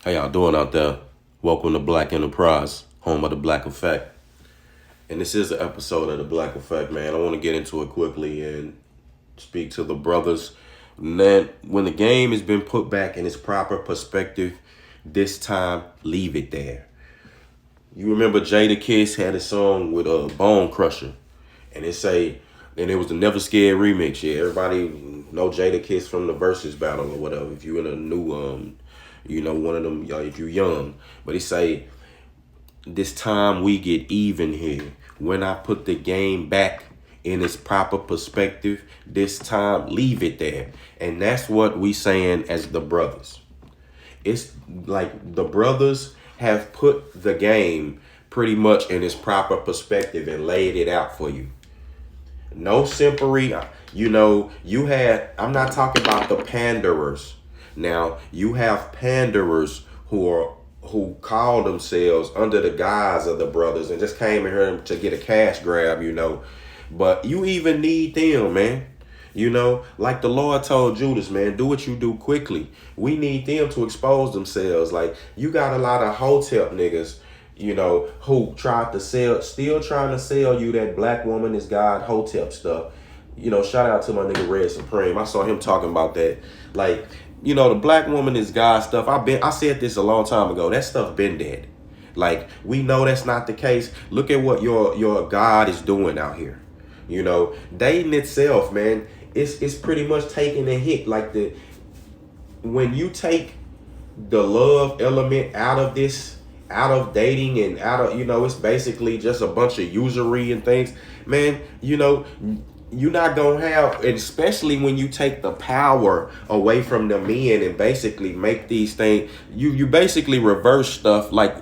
How y'all doing out there? Welcome to Black Enterprise, home of the Blackeffect. And this is an episode of the Blackeffect, man. I want to get into it quickly and speak to the brothers. And then when the game has been put back in its proper perspective, this time, leave it there. You remember Jada Kiss had a song with a Bone Crusher. And it was the Never Scared remix. Yeah, everybody know Jada Kiss from the Versus battle or whatever. If you in a new one of them, if you young. But he say, this time we get even here. When I put the game back in its proper perspective, this time leave it there. And that's what we saying as the brothers. It's like the brothers have put the game pretty much in its proper perspective and laid it out for you. No simpery. I'm not talking about the panderers. Now, you have panderers who call themselves under the guise of the brothers and just came in here to get a cash grab. But you even need them, man. Like the Lord told Judas, man, do what you do quickly. We need them to expose themselves. Like, you got a lot of hotep niggas, who still trying to sell you that black woman is God hotep stuff. Shout out to my nigga Red Supreme. I saw him talking about that. Like, the black woman is God stuff. I said this a long time ago. That stuff been dead. Like, we know that's not the case. Look at what your God is doing out here. Dating itself, man, it's pretty much taking a hit. Like, when you take the love element out of dating and it's basically just a bunch of usury and things, man. You're not gonna have, especially when you take the power away from the men and basically make these things, you basically reverse stuff, like,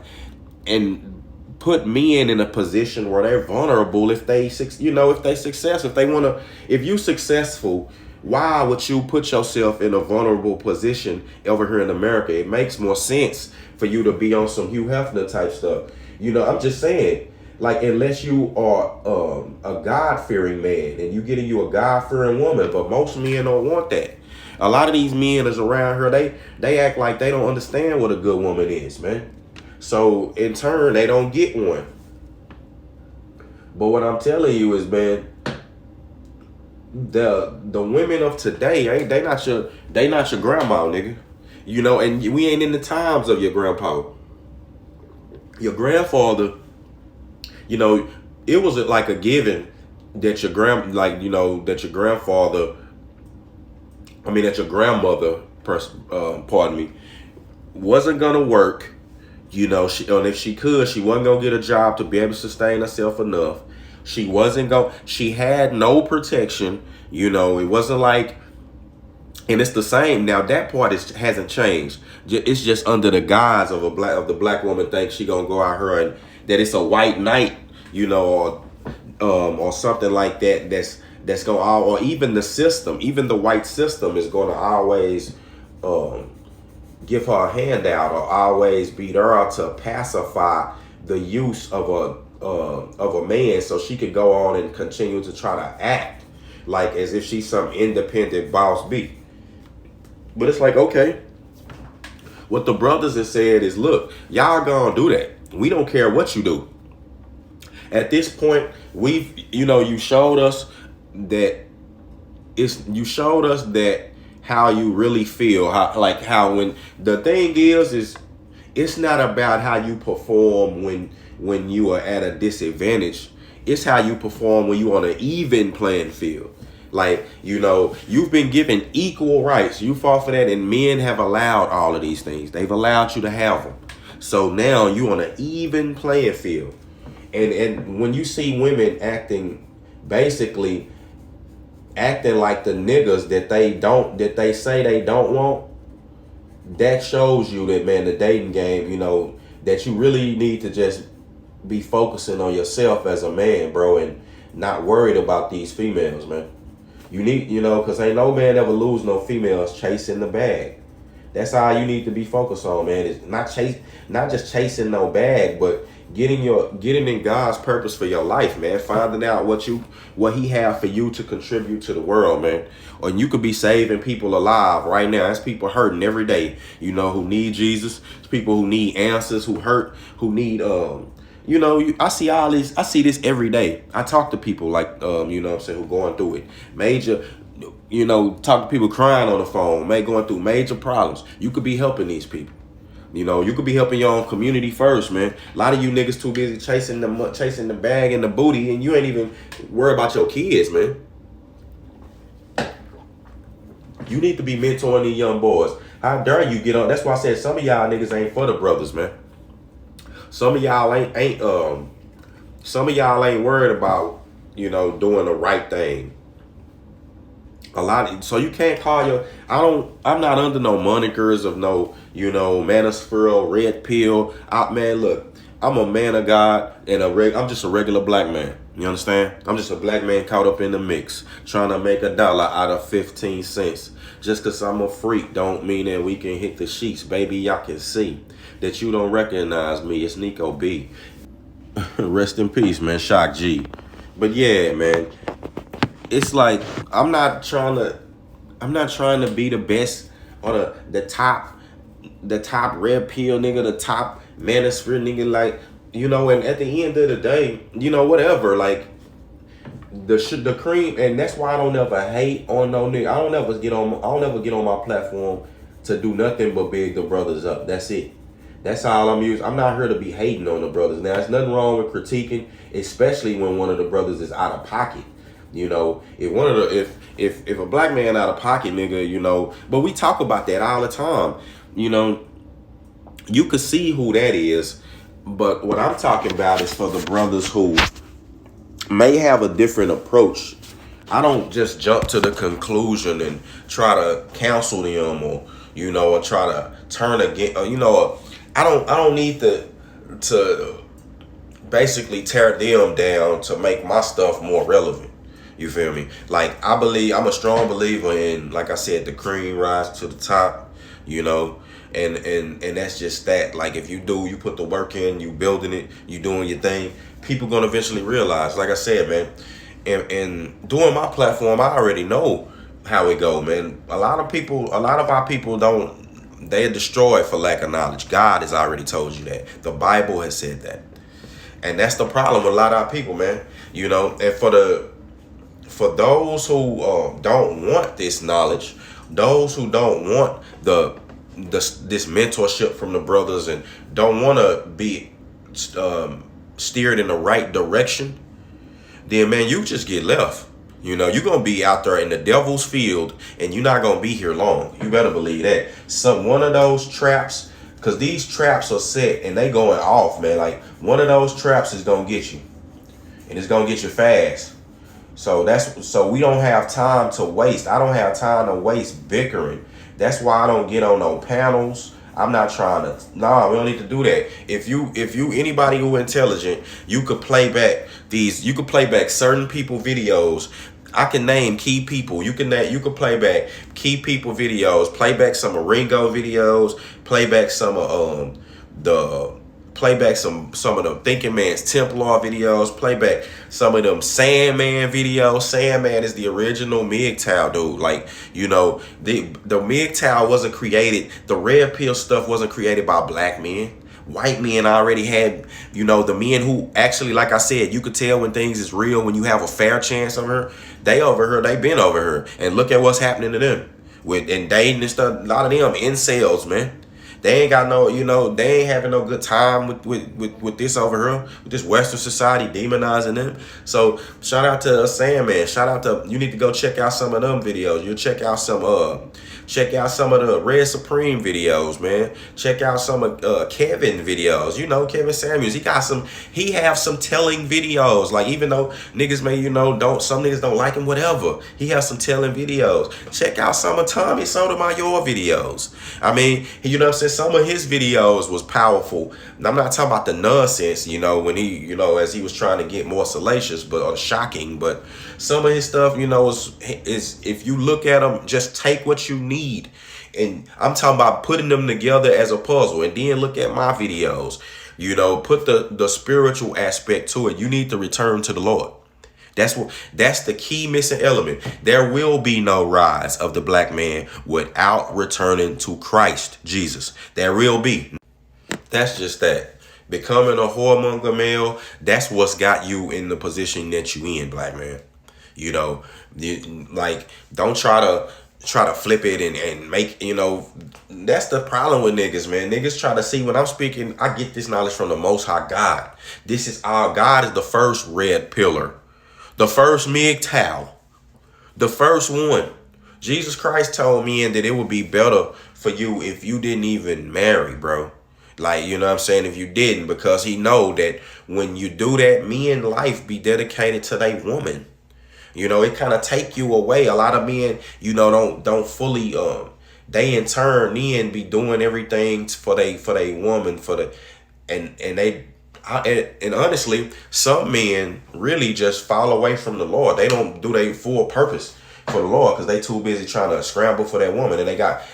and put men in a position where they're vulnerable if they successful. If you successful, why would you put yourself in a vulnerable position over here in America? It makes more sense for you to be on some Hugh Hefner type stuff. I'm just saying. Like, unless you are a God-fearing man and you getting you a God-fearing woman, but most men don't want that. A lot of these men is around here, they act like they don't understand what a good woman is, man. So in turn, they don't get one. But what I'm telling you is, man, the women of today, they not your grandma, nigga. And we ain't in the times of your grandpa. Your grandfather. It was like a given that your that your grandmother, wasn't gonna work. And if she could, she wasn't gonna get a job to be able to sustain herself enough. She had no protection. It wasn't like, and it's the same now. That part hasn't changed. It's just under the guise of the black woman thinks she gonna go out here and that it's a white knight, or something like that. That's gonna or even the white system is gonna always give her a handout or always beat her out to pacify the use of a man, so she could go on and continue to try to act like as if she's some independent boss bee. But it's like, okay, what the brothers have said is, look, y'all gonna do that. We don't care what you do. At this point, you showed us that how you really feel, how when the thing is it's not about how you perform when you are at a disadvantage. It's how you perform when you on an even playing field. Like, you've been given equal rights. You fought for that, and men have allowed all of these things. They've allowed you to have them. So now you on an even playing field. And when you see women basically acting like the niggas that they say they don't want, that shows you that, man, the dating game, that you really need to just be focusing on yourself as a man, bro, and not worried about these females, man. You need, because ain't no man ever lose no females chasing the bag. That's all you need to be focused on, man. It's not just chasing no bag, but getting in God's purpose for your life, man. Finding out what He have for you to contribute to the world, man. Or you could be saving people alive right now. There's people hurting every day, who need Jesus. There's people who need answers, who hurt, who need I see all this. I see this every day. I talk to people like what I'm saying, who going through it. Major, talk to people crying on the phone, going through major problems. You could be helping these people. You could be helping your own community first, man. A lot of you niggas too busy chasing the bag and the booty, and you ain't even worried about your kids, man. You need to be mentoring these young boys. How dare you get on? That's why I said some of y'all niggas ain't for the brothers, man. Some of y'all ain't worried about, doing the right thing. So you can't call I'm not under no monikers of no, manosphere, red pill. Man, look, I'm a man of God and I'm just a regular black man. You understand? I'm just a black man caught up in the mix, trying to make $1 out of 15 cents. Just because I'm a freak don't mean that we can hit the sheets, baby. Y'all can see that you don't recognize me. It's Nico B. Rest in peace, man. Shock G. But yeah, man, it's like I'm not trying to be the best or the top red pill nigga, the top manosphere nigga, like, and at the end of the day, whatever, like the cream, and that's why I don't ever hate on no nigga. I don't ever get on my platform to do nothing but big the brothers up. That's it. That's all I'm using. I'm not here to be hating on the brothers. Now, there's nothing wrong with critiquing, especially when one of the brothers is out of pocket. If a black man out of pocket, nigga, but we talk about that all the time. You could see who that is, but what I'm talking about is for the brothers who may have a different approach. I don't just jump to the conclusion and try to counsel them or try to turn again. I don't need to basically tear them down to make my stuff more relevant. You feel me? Like, I'm a strong believer in, like I said, the cream rise to the top, and that's just that. Like, if you put the work in, you building it, you doing your thing, people gonna eventually realize, like I said, man, and doing my platform, I already know how it go, man. A lot of our people they're destroyed for lack of knowledge. God has already told you that. The Bible has said that. And that's the problem with a lot of our people, man. And for those who don't want this knowledge, those who don't want this mentorship from the brothers and don't want to be steered in the right direction, then, man, you just get left. You're going to be out there in the devil's field and you're not going to be here long. You better believe that. One of those traps, because these traps are set and they going off, man. Like, one of those traps is going to get you. And it's going to get you fast. So we don't have time to waste. I don't have time to waste bickering. That's why I don't get on no panels. I'm not trying to. No, we don't need to do that. If you anybody who intelligent, you could play back certain people videos. I can name key people. You could play back key people videos. Play back some of Ringo videos. Play back some of some of them Thinking Man's Templar videos. Play back some of them Sandman videos. Sandman is the original MGTOW dude. Like, the MGTOW wasn't created. The red pill stuff wasn't created by black men. White men already had, the men who actually, like I said, you could tell when things is real, when you have a fair chance of her. They been over her. And look at what's happening to them. And dating and stuff. A lot of them incels, man. They ain't got no, they ain't having no good time with this over here, with this Western society demonizing them. So shout out to Sandman. Shout out to, you need to go check out some of them videos. You'll check out some of the Red Supreme videos, man. Check out some of Kevin videos. Kevin Samuels. He have some telling videos. Like, even though niggas may, some niggas don't like him, whatever. He has some telling videos. Check out some of Tommy Sotomayor videos. I mean, what I'm saying? Some of his videos was powerful. And I'm not talking about the nonsense, when he, as he was trying to get more salacious or shocking. But some of his stuff, is if you look at him, just take what you need And I'm talking about putting them together as a puzzle. And then look at my videos. Put the spiritual aspect to it. You need to return to the Lord. That's the key missing element. There will be no rise of the black man without returning to Christ Jesus. There will be. That's just that. Becoming a whoremonger male, that's what's got you in the position that you in, black man. Don't try to flip it and make, that's the problem with niggas, man. Niggas try to see when I'm speaking, I get this knowledge from the Most High God. This is our God is the first red pillar, the first MGTOW, the first one. Jesus Christ told me that it would be better for you if you didn't even marry, bro. Like, you know what I'm saying? If you didn't, because he know that when you do that, men life be dedicated to their woman. It kind of take you away. A lot of men, don't fully, they in turn then be doing everything for they woman, and honestly, some men really just fall away from the Lord. They don't do their full purpose for the Lord because they too busy trying to scramble for that woman. And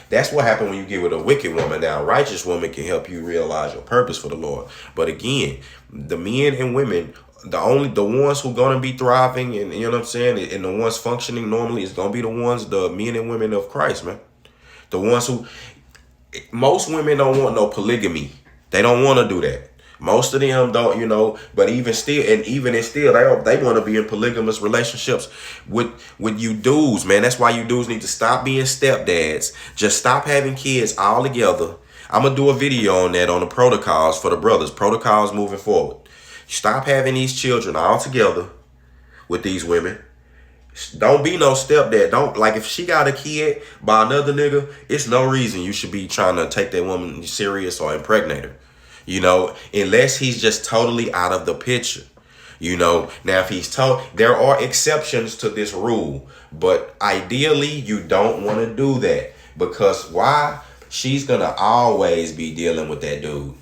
that's what happened when you get with a wicked woman. Now, a righteous woman can help you realize your purpose for the Lord. But again, the men and women, the ones who gonna be thriving and you know what I'm saying, and the ones functioning normally is gonna be the men and women of Christ, man. The ones who, most women don't want no polygamy. They don't want to do that. Most of them don't, but even still, they want to be in polygamous relationships with you dudes, man. That's why you dudes need to stop being stepdads. Just stop having kids all together. I'm going to do a video on that, on the protocols for the brothers, protocols moving forward. Stop having these children all together with these women. Don't be no stepdad. Don't, like, if she got a kid by another nigga, it's no reason you should be trying to take that woman serious or impregnate her. Unless he's just totally out of the picture. Now if he's there are exceptions to this rule, but ideally you don't want to do that because why? She's gonna always be dealing with that dude.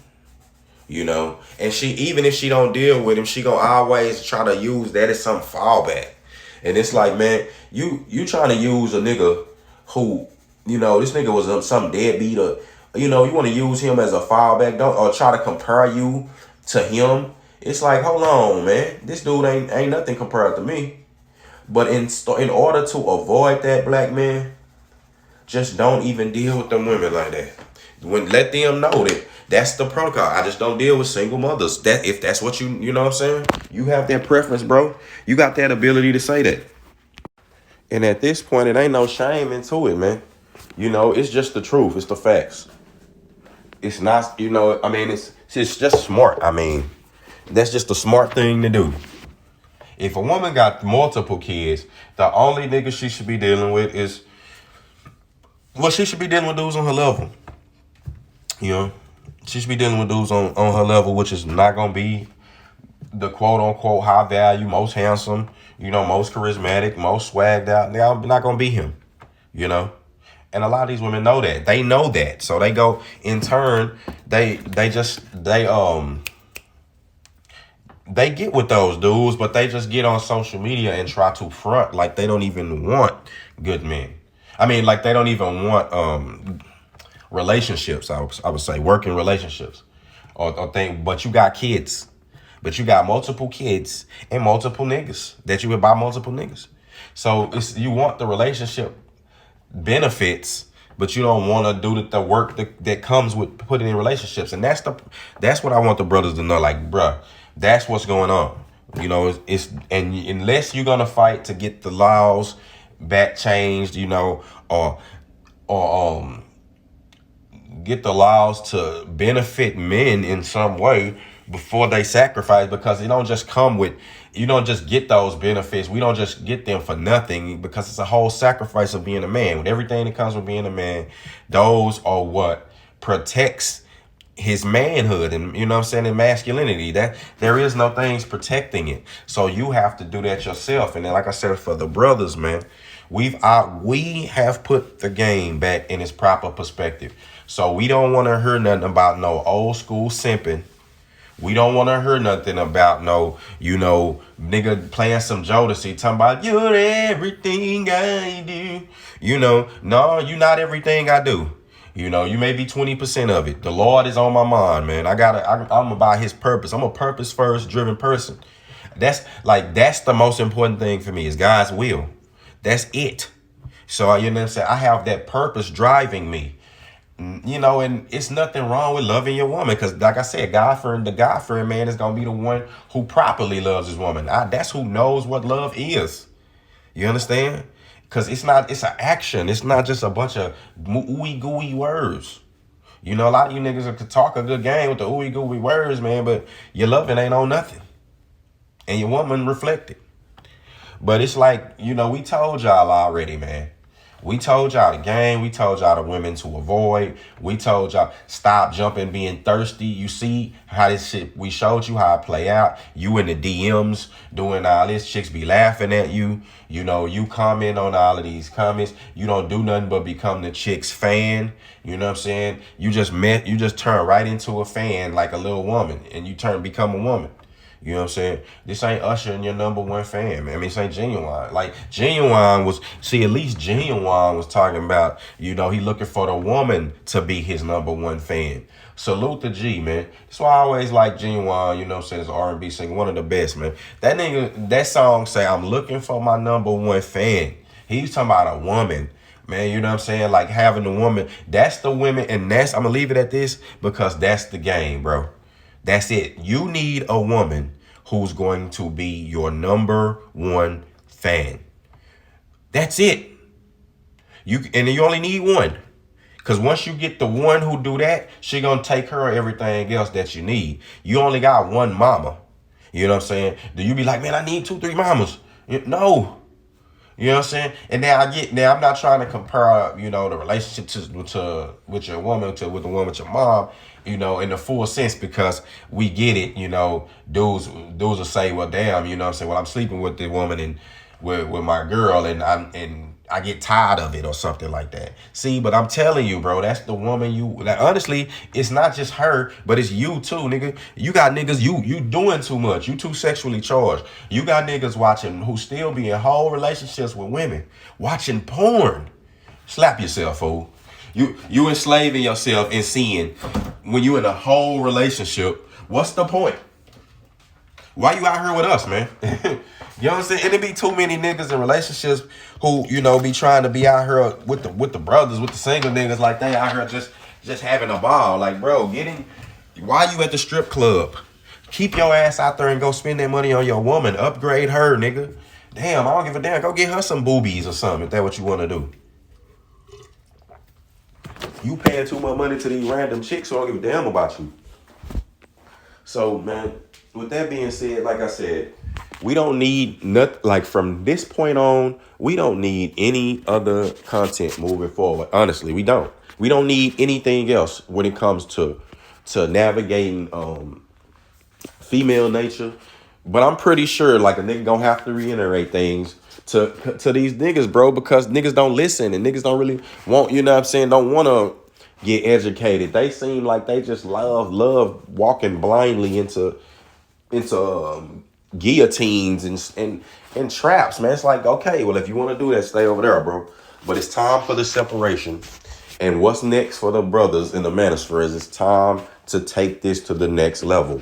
And she, even if she don't deal with him, she gonna always try to use that as some fallback. And it's like, man, you trying to use a nigga who, this nigga was some deadbeat or, you want to use him as a fallback, or try to compare you to him. It's like, hold on, man, this dude ain't nothing compared to me. But in order to avoid that, black man, just don't even deal with them women like that. Let them know that that's the protocol. I just don't deal with single mothers. That if that's what you know what I'm saying, you have that preference, bro. You got that ability to say that. And at this point, it ain't no shame into it, man. It's just the truth. It's the facts. It's not, it's just smart. That's just a smart thing to do. If a woman got multiple kids, the only nigga she should be dealing with is, she should be dealing with dudes on her level. She should be dealing with dudes on her level, which is not going to be the quote unquote high value, most handsome, most charismatic, most swagged out. They're not going to be him, And a lot of these women know that. They know that. So they go, in turn, they get with those dudes, but they just get on social media and try to front like they don't even want good men. Like they don't even want relationships, I would say, working relationships. But you got kids. But you got multiple kids and multiple niggas that you would buy multiple niggas. So you want the relationship benefits, but you don't want to do the work that comes with putting in relationships. And that's what I want the brothers to know. Like, bruh, that's what's going on. And unless you're gonna fight to get the laws back changed, or get the laws to benefit men in some way before they sacrifice, because you don't just get those benefits. We don't just get them for nothing, because it's a whole sacrifice of being a man. With everything that comes with being a man, those are what protects his manhood and, and masculinity. That there is no things protecting it. So you have to do that yourself. And then, like I said, for the brothers, man, we have put the game back in its proper perspective. So we don't want to hear nothing about no old school simping. We don't want to hear nothing about no, nigga playing some Jodeci, talking about you're everything I do. No, you're not everything I do. You may be 20% of it. The Lord is on my mind, man. I'm about his purpose. I'm a purpose first driven person. That's the most important thing for me is God's will. That's it. So, you know what I'm saying? I have that purpose driving me. And it's nothing wrong with loving your woman because, like I said, the God-fearing man is going to be the one who properly loves his woman. That's who knows what love is. You understand? Because it's an action. It's not just a bunch of ooey gooey words. A lot of you niggas could talk a good game with the ooey gooey words, man, but your loving ain't on nothing. And your woman reflected. But it's like, we told y'all already, man. We told y'all the game. We told y'all the women to avoid. We told y'all stop jumping, being thirsty. You see how this shit, we showed you how it play out. You in the DMs doing all this. Chicks be laughing at you. You comment on all of these comments. You don't do nothing but become the chick's fan. You know what I'm saying? You just turn right into a fan like a little woman and you become a woman. You know what I'm saying? This ain't Usher and your number one fan, man. I mean, this ain't Genuine. Like, Genuine was talking about, he looking for the woman to be his number one fan. Salute the G, man. That's why I always like Genuine, you know what I'm saying, as an R&B singer, one of the best, man. That song say, I'm looking for my number one fan. He's talking about a woman. Man, you know what I'm saying? Like, having a woman. That's the women, and I'm going to leave it at this because that's the game, bro. That's it. You need a woman who's going to be your number one fan. That's it. And you only need one. Because once you get the one who do that, she going to take care of everything else that you need. You only got one mama. You know what I'm saying? Do you be like, man, I need 2-3 mamas? No. You know what I'm saying? And now I'm not trying to compare, the relationship with your woman with the woman with your mom, in the full sense, because we get it, dudes will say, well, damn, you know what I'm saying? Well, I'm sleeping with the woman and with my girl and I get tired of it or something like that. See, but I'm telling you, bro, that's the woman honestly, it's not just her, but it's you too, nigga. You got niggas, you doing too much. You too sexually charged. You got niggas watching who still be in whole relationships with women, watching porn. Slap yourself, fool. You enslaving yourself and seeing when you in a whole relationship, what's the point? Why you out here with us, man? You know what I'm saying? And it be too many niggas in relationships who, be trying to be out here with the brothers, with the single niggas, like they out here just having a ball. Like, bro, why you at the strip club? Keep your ass out there and go spend that money on your woman. Upgrade her, nigga. Damn, I don't give a damn. Go get her some boobies or something if that's what you want to do. You paying too much money to these random chicks, so I don't give a damn about you. So, man, with that being said, like I said, we don't need nothing. Like, from this point on, we don't need any other content moving forward. Honestly, we don't. We don't need anything else when it comes to navigating female nature. But I'm pretty sure, like, a nigga gonna have to reiterate things to these niggas, bro, because niggas don't listen and niggas don't really want, don't want to get educated. They seem like they just love walking blindly into guillotines and traps, man. It's like, okay, well, if you want to do that, stay over there, bro. But it's time for the separation. And what's next for the brothers in the manosphere is it's time to take this to the next level.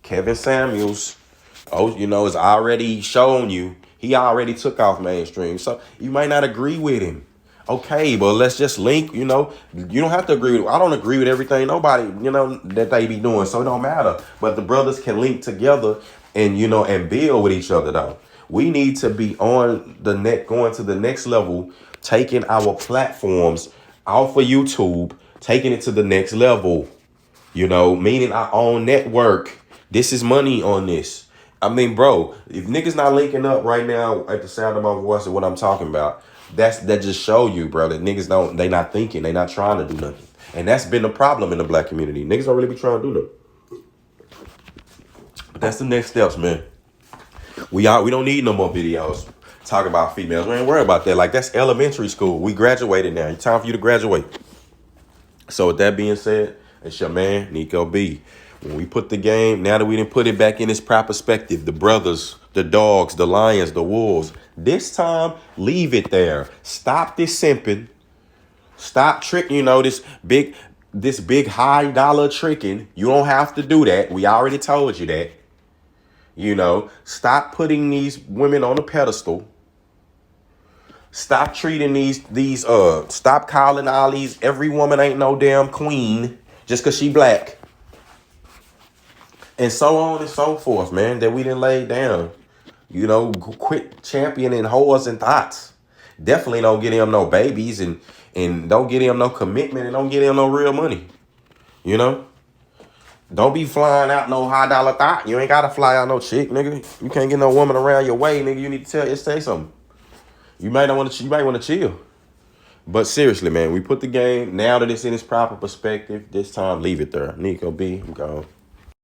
Kevin Samuels, is already shown you. He already took off mainstream. So you might not agree with him. Okay, but let's just link, you don't have to agree with, I don't agree with everything nobody, that they be doing. So it don't matter. But the brothers can link together and, and build with each other though. We need to be going to the next level, taking our platforms off of YouTube, taking it to the next level, meaning our own network. This is money on this. I mean, bro, if niggas not linking up right now at the sound of my voice and what I'm talking about, that just show you, bro, that niggas they not thinking, they not trying to do nothing. And that's been the problem in the black community. Niggas don't really be trying to do nothing. But that's the next steps, man. We don't need no more videos talking about females. We ain't worry about that. Like, that's elementary school. We graduated now. It's time for you to graduate. So with that being said, it's your man, Nico B. When we put the game, now that we didn't put it back in its proper perspective, the brothers, the dogs, the lions, the wolves, this time, leave it there. Stop this simping. Stop tricking, this big high dollar tricking. You don't have to do that. We already told you that. Stop putting these women on a pedestal. Stop treating stop calling all these, every woman ain't no damn queen just because she black. And so on and so forth, man, that we didn't lay down. Quit championing whores and thoughts. Definitely don't get him no babies and don't get him no commitment and don't get him no real money. Don't be flying out no high dollar thought. You ain't gotta fly out no chick, nigga. You can't get no woman around your way, nigga. You need to say something. You might want to chill. But seriously, man, we put the game, now that it's in its proper perspective, this time leave it there. Nico B, I'm gone.